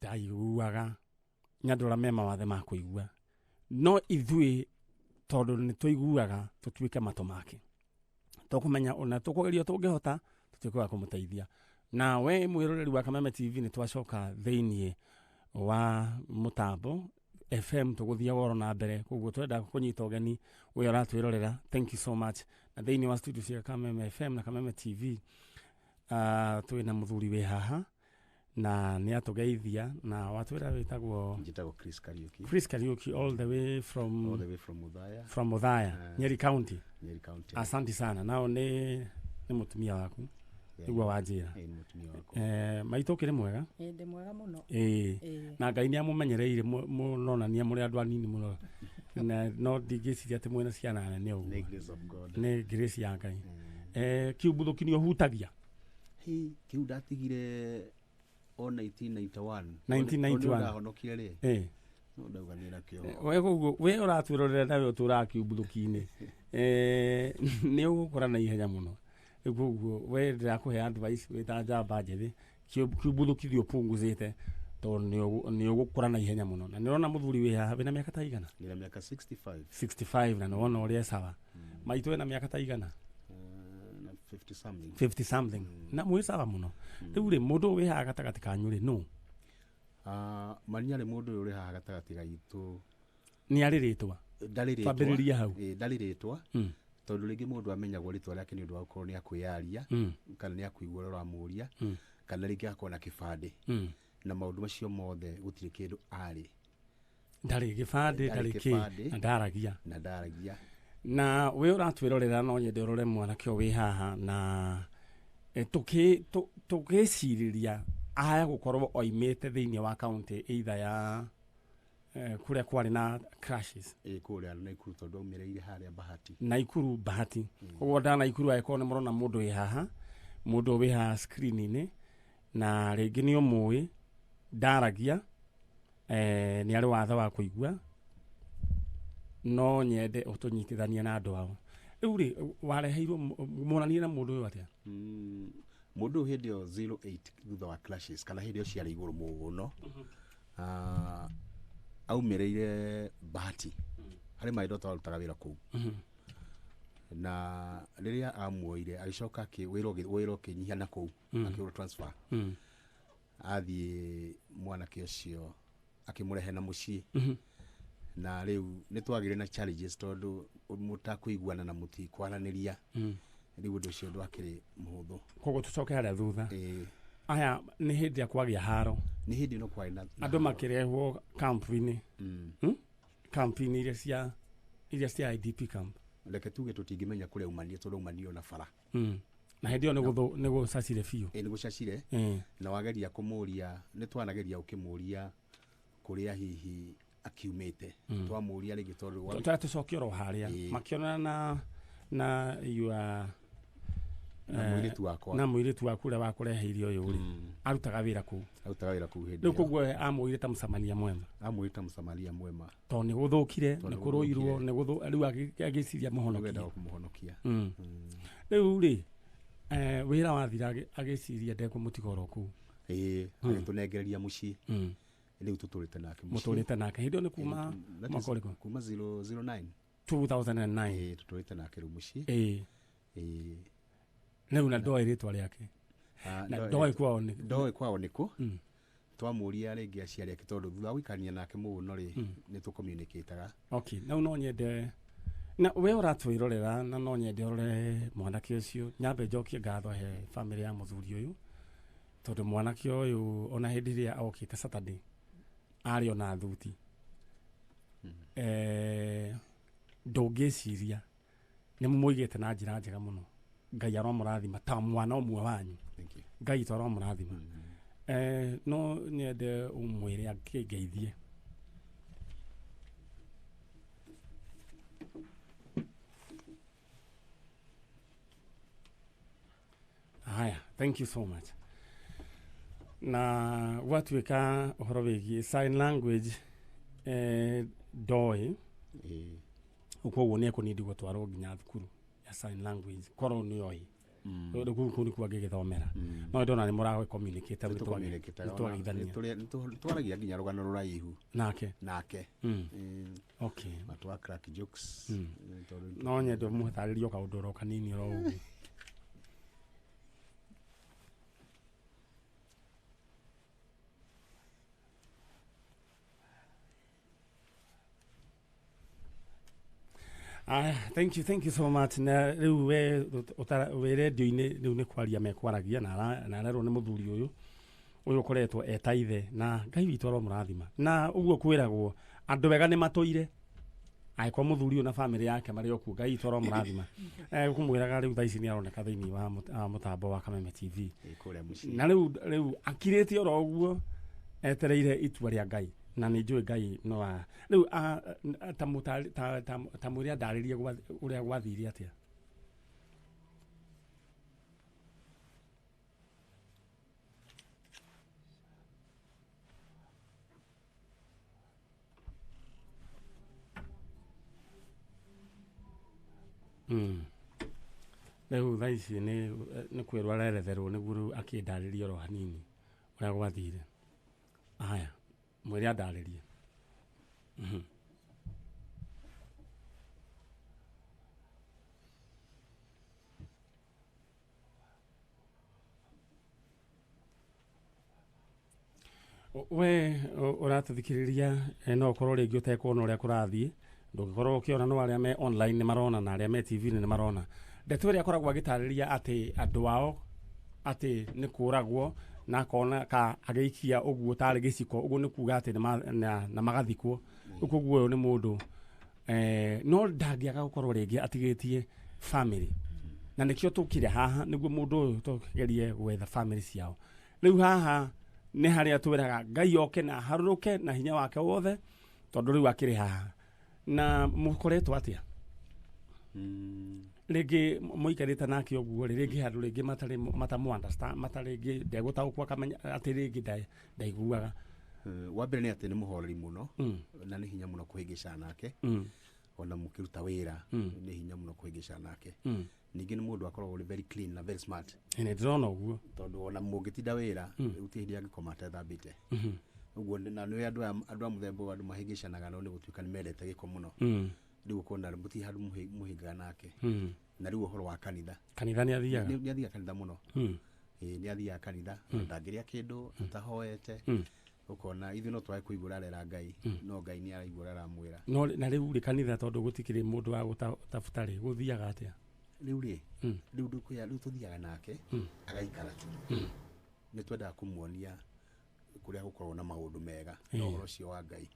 ndaiguaga nyandura mema wathe ma kuigua no ithui tondu ni tuiguaga tutuike mato make tukumenya ona tukugeria tungihota tutuike kumuteithia na we mwiroreri wa Kameme TV ni twacoka theinie wa mutambo FM tuguthia woro na mbere koguo twenda kunyita ugeni we uratwirorera. Thank you so much. Na theinie wa studio cia Kameme FM na Kameme TV twina muthuri we haha na ni atugeithia na watwira witagwo Chris Kariuki all the way from Muthaya Nyeri County. Asante sana. Nao ni mutumia waku igwa wajira maitokire mwega ndi mwega muno na Ngai ni amumenyereire munonania muri andu anini muno na no digiciria ati mwena ciana ne uguo ni grace ya Ngai kiubuthuki ni ohutagia kiu ndatigire o 1991 ndahonokire ri no ndauganira kio we gugu we uratwirorera nawe utura kiubuthuki-ini ni ugukora na ihenya muno gugu we ndakuhe advice wita njamba njethi kiubuthuki upunguzite to ni ugukora na ihenya muno na nirona muthuri we haha na miaka ta igana ni na miaka 65 na nona uri sawa maitwe na miaka ta igana 50 something na mwe sawa muno riu ri mundu we haha gatagati kanyu ri no manyare mundu uri haha gatagati gaitu ni ari ritwa ndariritwa hau ndariritwa tondu ringi mundu amenyagwo ritwa riake ni undu wa gukorwo ni akwiaria kana ni akuigua rora muria kana ringi akona kibande na maundu macio mothe gutire kindu ari ndari kibande ndari ki ndaragia na we uratwirorera no nyende urore Mwanake we haha na tukiciriria aya gukorwo oimite thiini wa county either ya kuria kwari na crashes kuria na Ikuru tondu aumireire haria Bahati na Ikuru Bahati koguo ndana Ikuru ayeko ni murona mundu we haha mundu we haha screen-ini na ringi ni umui ndaragia ni ari watha wa kuigua no nyende utunyitithania na andu ao riu ri wareheirwo monania na mundu uyu atia mundu hindio 08 thutha wa clashes kana hindio ciari iguru muno aumireire Bahati hari maido twarutaga wira kuu na riria amuoire agicoka wiro kinyihia na kuu akiro transfer athie Mwanake ucio akimurehe na mucii na riu ni twagire na challenges tondu mutakuiguana na muti kwaraniria riu ndu cio ndwakiri muhuthu koguo tucoke haria thutha aya ni hindi ya kwagia haro ni hindi no kwai na andu makirehwo camp-ini camp-ini iria cia IDP camp leke tuge tutingimenya kuria umanie tondu umanio na bara na hindi ni gucacire biu ni gucacire na wageria kumuria ni twanageria ukimuria kuria hihi akiumite twamuria ringi tondu tucokia ro haria makionana na yua na muiritu waku ria wakureheirio uyu ri arutaga wira ku hindi riu koguo amuire ta musamaria mwema to ni guthukire ni kuruirwo ni riu agiciria muhonokia riu ri wira wathira agiciria ndekumutiga ku tunengereria mucii riu tuturite nake hindi ni kuma makoriko kuma 009 2009 tuturite nake riu mucii riu na ndoi ritwa riake na ndoi kwao niku twamuria ringi aciari ake tondu thutha wikania nake muno ri ni tu communicateaga okay na no nyende na we uratwirorera na no nyende urore Mwanake ucio nyambe njokie ngatho he family ya muthuri uyu tondu Mwanake uyu ona hindi ria okite Saturday ari ona thuti ndungiciria ni muigite na njira njega muno Ngai aromurathima ta mwana umwe wanyu Ngai aromurathima no nyende umwire akingeithie haya thank you so much na watuika uhoro wigi sign language ndoi uko wone ko nidi gutwaro nginya thukuru ya sign language koro ni yoi ndo kuni kwa githomera no ndona ni mura communicate twaragia nginya rugano ruraihu nake okay matwa crack jokes no nyendo mutharirio kaundu ro kanini ro ugu thank you so much. Na riu we radio-ini riu ni kwaria mekwaragia na rero ni muthuri uyu koretwo etaithe na Ngai witu aro murathima na uguo kwiragwo andu wega ni matoire kwa muthuri na family yake mari oku Ngai witu aro murathima kumwiraga riu thaici ni aroneka thiini wa mutambo wa Kameme TV na riu akirite oro uguo etereire itua ria Ngai na ni njui Ngai no riu ta muria ndaririe uria gwathire atia riu thaici ni kwirwo areretherwo niguo riu akindaririe oro hanini uria gwathire aya mwiri andaririe we uratuthikiriria no korwo ringi utekona uria kurathie ndugikorwo ukiona no aria me online ni marona na aria me TV ni marona ndeto iria akoragwo agitariria ati andu ao ati ni kuragwo na kona ka ageikia uguo tari giciko uguo ni kuga ati na magathikwo ukuguo uyu ni mundu no ndangiaga gukorwo ringi atigitie family na nikio tukire haha niguo mundu uyu tugerie gwetha family ciao riu haha ni haria twiraga Ngai oke na haruruke na hinya wake wothe tondu riu akiri haha na mukoretwo atia rigi muikarite nake uguo rigi handu rigi matamu understand matarigi ndegutaukwa kamenya ati rigi ndaiguaga wa mbere ni ati ni muhoreri muno na ni hinya muno kuhingica nake ona mukiruta wira ni hinya muno kuhingica nake ningi ni mundu akoragwo very clean na very smart ene ndrona uguo tondu ona mungitinda wira utihiria gikomata thambite uguo na ni andu a muthemba andu mahingicanaga no ni gutuika ni mendete giko muno riu kona muti handu muhinga nake na riu uhoro wa kanitha ni athiaga ni athiaga kanitha muno ni athiaga kanitha ndangiria kindu atahoete ukona ithi no twae kuigura rera Ngai no Ngai ni araigura ramwira no na riu ri kanitha tondu gutikire mundu wa gutafuta ri guthiaga atia riu ndukuya riu tuthiaga nake agaikara ni twenda kumuonia kuria gukorwo na maundu mega no horo cio wa Ngai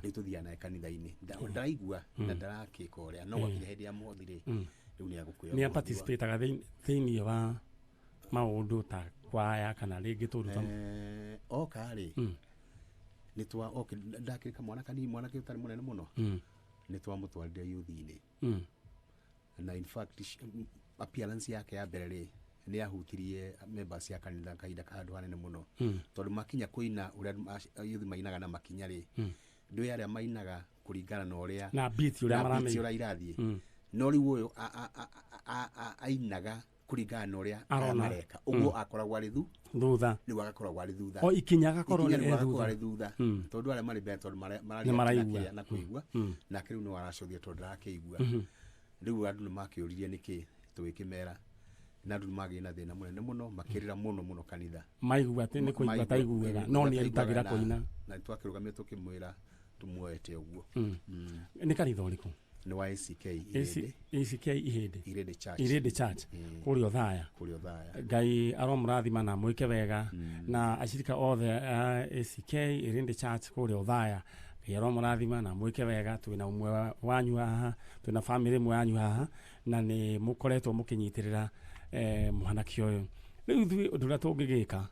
riu tuthiaga nae kanitha-ini ndaigua na ndarakika uria no gwakinya hindi ya mothire riu ni agukuya ni participate thiini wa maundu ta kwaya kana ringi turuta okari ni twa ndakirika mwanake utari munene muno ni twa mutwarire yuthi-ini na in fact appearance yake ya mbere ni ahutirie members ya kanitha kaida kandu hanene muno tondu makinya kuina uria yuthi mainaga na makinya ri ndu yaria mainaga kuringana na uria na beat uria irathie no riu uyu ainaga kuringana na uria amareka uguo akoragwo ari thutha riu agakoragwo ari thutha o ikinya agakorwo ari thutha tondu aria mari mbere tondu mararia na kuigua na riu ni waracothia tondu ndarakeigua riu andu ni makiuririe niki tuwikimera na andu magi na thina munene muno makirira muno kanitha maigua ati ni kuigua taiguaga no ni arutagira kuina na twakirugamia tukimwira tumuoete uguo ni kanitha uriku ni wa ACK Ihede Church kurio thaya Ngai aromurathima na mwike wega na ashirika othe ACK Ihede Church kurio thaya Ngai aromurathima na mwike wega twina umwe wanyu haha twina family mwe wanyu haha na ni mukoretwo mukinyitirira Mwanake uyu riu thui undu uria tungigika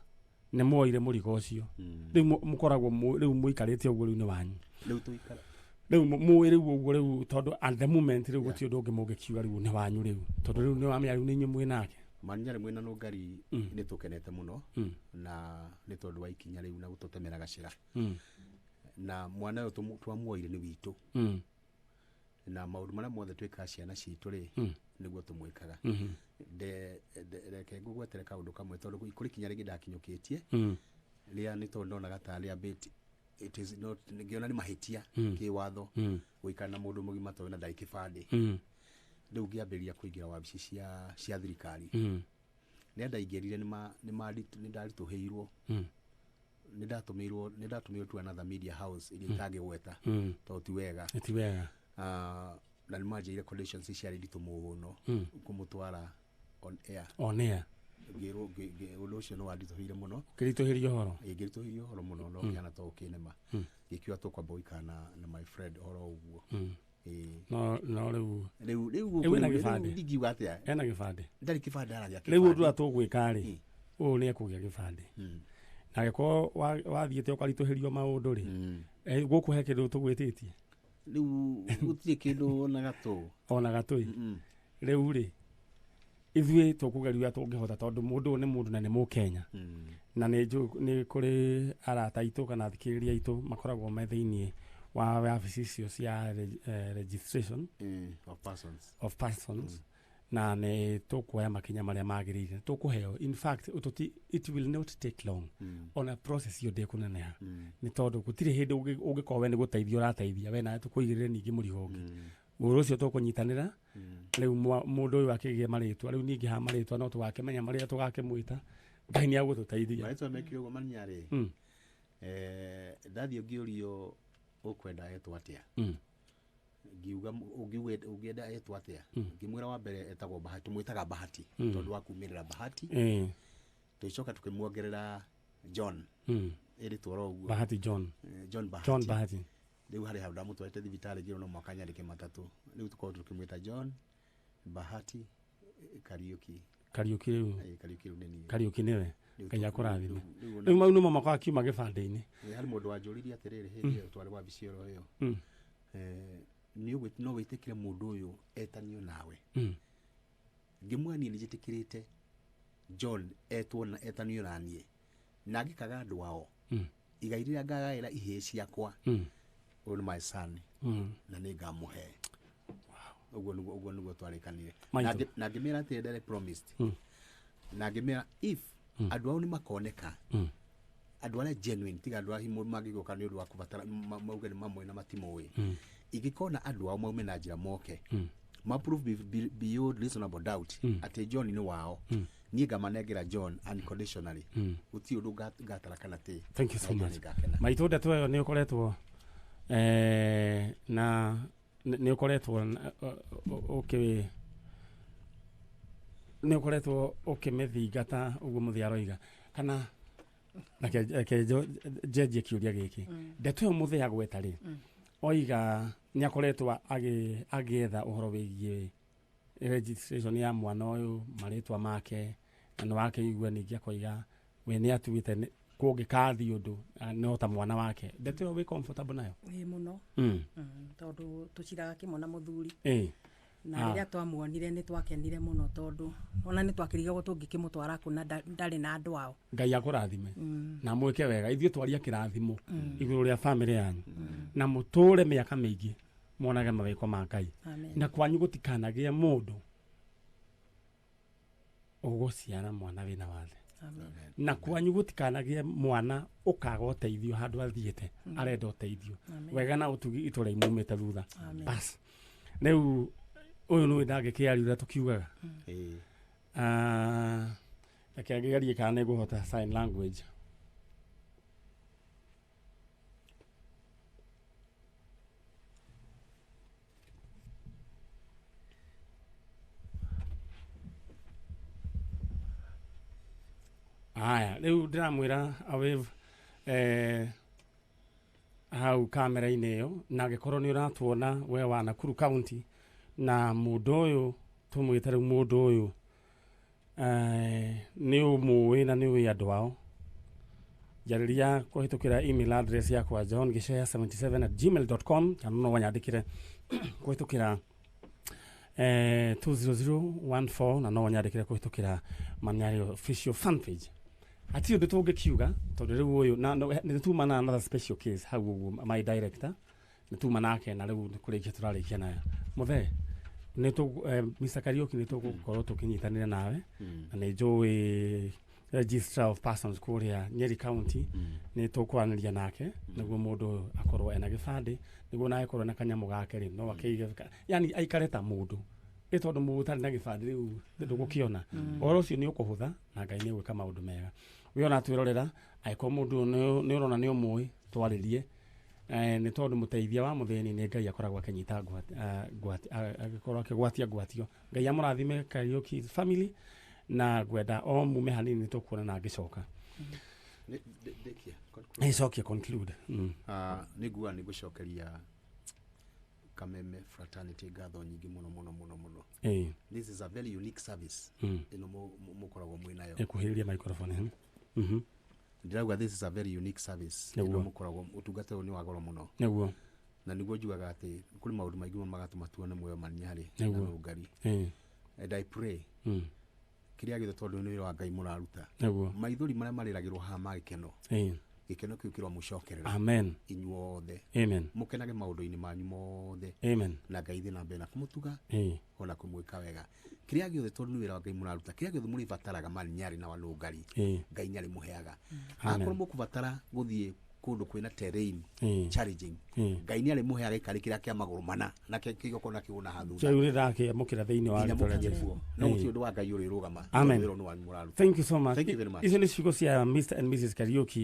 ni moire murigo ucio riu mukoragwo riu muikarite uguo riu ni wanyu riu tuikara riu muire uguo riu tondu at the moment riu guti undu ungi mugikiuga riu ni wanyu riu tondu riu ni wamya riu ni nyumwe nake manyare mwena no Ngari ni tukenete muno na ni tondu wa ikinya riu na gututemera gacira na mwana uyu twamuoire ni witu na maundu maria mothe twikaga ciana citu ri niguo tumwikaga reke ngugwetere kaundu kamwe tondu kuri kinya ringi ndakinyukitie ria ni tondu ndonaga tari a bit it is not ngiona ni mahitia kiwatho guikara na mundu mugima tondu na ndari kibande riu ngiambiria kuingira wabici cia thirikari ni ndaingirire ni ndarituhirwo ni ndatumirwo tu another media house ili itangigweta tondu ti wega na ni manjire conditions ciari nditu muno kumutwara on air ngiro undu ucio no wandituhire muno ngirituhirio horo muno no kiana to kinema gikiwa to kwa boykana na my friend horo uguo no riu ena gibande ndigiwa atia ena gibande ndari kibande aragia riu undu atugwika ri ni ekugia gibande na giko wathiete ukarituhirio maundu ri guku he kindu tugwititie riu gutire kindu ona gatui riu ri ithuĩ tukugeria tungihota tondu mundu ni mundu na ni mukenya na ni kuri arata itu kana thikiriria itu makoragwo me thiini wa wabici icio cia registration of persons na ni tukuoya makinya maria magirire tukuheo in fact it will not take long on a process yo de kuneneha ni tondu gutire hindi ungikowe ni guteithio rateithia we na tukuigirire ningi murigongi uru ucio tukunyitanira riu mundu uyu akigie maritwa riu ningi ha maritwa no tugakemenya maria tugakemwita ngai ni agututeithia maritwa mekire uguo maniare ndathio ngiurio ukwenda etwa atia ngiuga ungienda etwa atia ngimwira wa mbere etagwo bahati mwitaga bahati tondu wa kumirira bahati tuicoka tukimuongerera John eritwa uguo bahati John bahati riu hari hauda mutwarite thibitari ngiro no mwakanyarike matatu riu tukorwo tukimwita John bahati Kariuki niwe kaya kurathime riu mau nimo makwa kiuma gibande-ini hari mundu wanjuririe atiriri hindi twari wa bicioro iyo no witikire mundu uyu etanio nawe ngimwani ni jitikirite John etanio nanie na ngikaga andu ao igairira ngagaira ihie ciakwa on my son na ningamuhe uguo niguo twarikanire na ngimira ati ndere promised na ngimira if andu ao ni makoneka andu aria genuine tiga andu ahimu magigoka ni undu wa kubatara mauge ni mamwe na matimoi igikona andu ao maume na njira moke ma prove beyond reasonable doubt ati John ni wao ni ngamanegera John unconditionally uti undu ngatarakana ti. Thank you so much maitunda twayo ni ukoretwo na ni ukoretwo ukimethingata uguo muthiaroiga kana nake jeje kiuria giki ndeto muthia gweta ri oiga ni akoretwo agietha uhoro wigie registration ya mwana uyu maritwa make na wake igua ningi akoiga we ni atuite kungikathi undu no ta mwana wake ndeto we comfortable nayo muno tondu tuciraga kimona muthuri na riria twamuonire ni twakenire muno tondu ona ni twakiriga gutungikimutwara kuna ndari na andu ao ngai akurathime na mwike wega ithio twaria kirathimo iguru ria family yanyu na muture miaka mingi monage mawiko ma ngai na kwanyu gutikanagie mundu uguciara mwana wina wathe na kwanyu gutikanagie mwana ukaga uteithio handu athiete arenda uteithio wega na utugi itura imumite thutha bas riu uyu ni ndage kiarira tukiugaga akiageria kana ni guhota sign language aya riu ndiramwira awave hau kamera-ini iyo na gikorwo ni uratuona we wa Nakuru County na mundu uyu tumwite riu mundu uyu ni umuwi na ni wi andu ao jariria kuhitukira email address yakwa john.gishaya77@gmail.com kana no wanyandikire kuhitukira 20014 na no wanyandikire kuhitukira Manyari official fan page ati undu tungikiuga tondu riu uyu na ni tuma na another special case how my director nä tuma nake na rä u nä kå rä kia tå rarä kia nayo må the Mr. Kariuki nä tå gå korwo tå kä nyitanä nawe na nä njå Register of Persons kũrĩa Nyeri County nĩ tũkwaranĩria nake nĩguo mũndũ akorwo ena gĩbandĩ nĩguo nawe akorwo na kanyamũ gake rĩ no akĩige yani aikare ta mũndũ ĩ tondũ mũndũ ũtarĩ na gĩbandĩ rĩu ndũgũkĩona ũhoro ũcio nĩ ũkũhũtha na Ngai nĩ egwĩka maũndũ mega we ona twĩrorera angĩkorwo mũndũ nĩ ũrona nĩ ũmũĩ twarĩrie nĩ tondũ mũteithia wa mũthĩni nĩ Ngai akoragwo akĩnyita agĩkorwo akĩgwatia ngwatio Ngai amũrathime Kariuki family na gwenda o mume hanini nĩ tũkuona na ngĩcoka nĩcokia conclude nĩ nguaga nĩ gũcokeria Kameme fraternity ngatho nyingĩ mũno this is a very unique service ĩno mũkoragwo mwĩnayo ĩkuhĩrĩria microphone ndirauga this is a very unique service ĩno mũkoragwo ũtungata ũyũ nĩ wa goro mũno nĩguo na nĩguo njugaga atĩ kũrĩ maũndũ maingĩ magatũma tuone muoyo maniarĩ na ũngari and I pray kiria githe tondu ni wira wa Ngai muraruta maithori maria mariragirwo ha magikeno gikeno kiu kirwa mucokerera amen inyuothe amen mukenage maundu-ini manyu mothe amen na Ngai thi na mbere na kumutuga ona kumwika wega kiria githe tondu ni wira wa Ngai muraruta kiria githe muri bataraga maniari na wanungari Ngai nyari muheaga akorwo mukubatara guthie kundu kwina terrain challenging Ngai ni ari muheaga ikari kiria kia maguru mana na kigoko na kiuna hathu cyo uri rake mukira thiini wa rĩtwa no muti undu wa Ngai uri rugama thank you so much. Icio nĩ ciugo cia Mr. and Mrs. Kariuki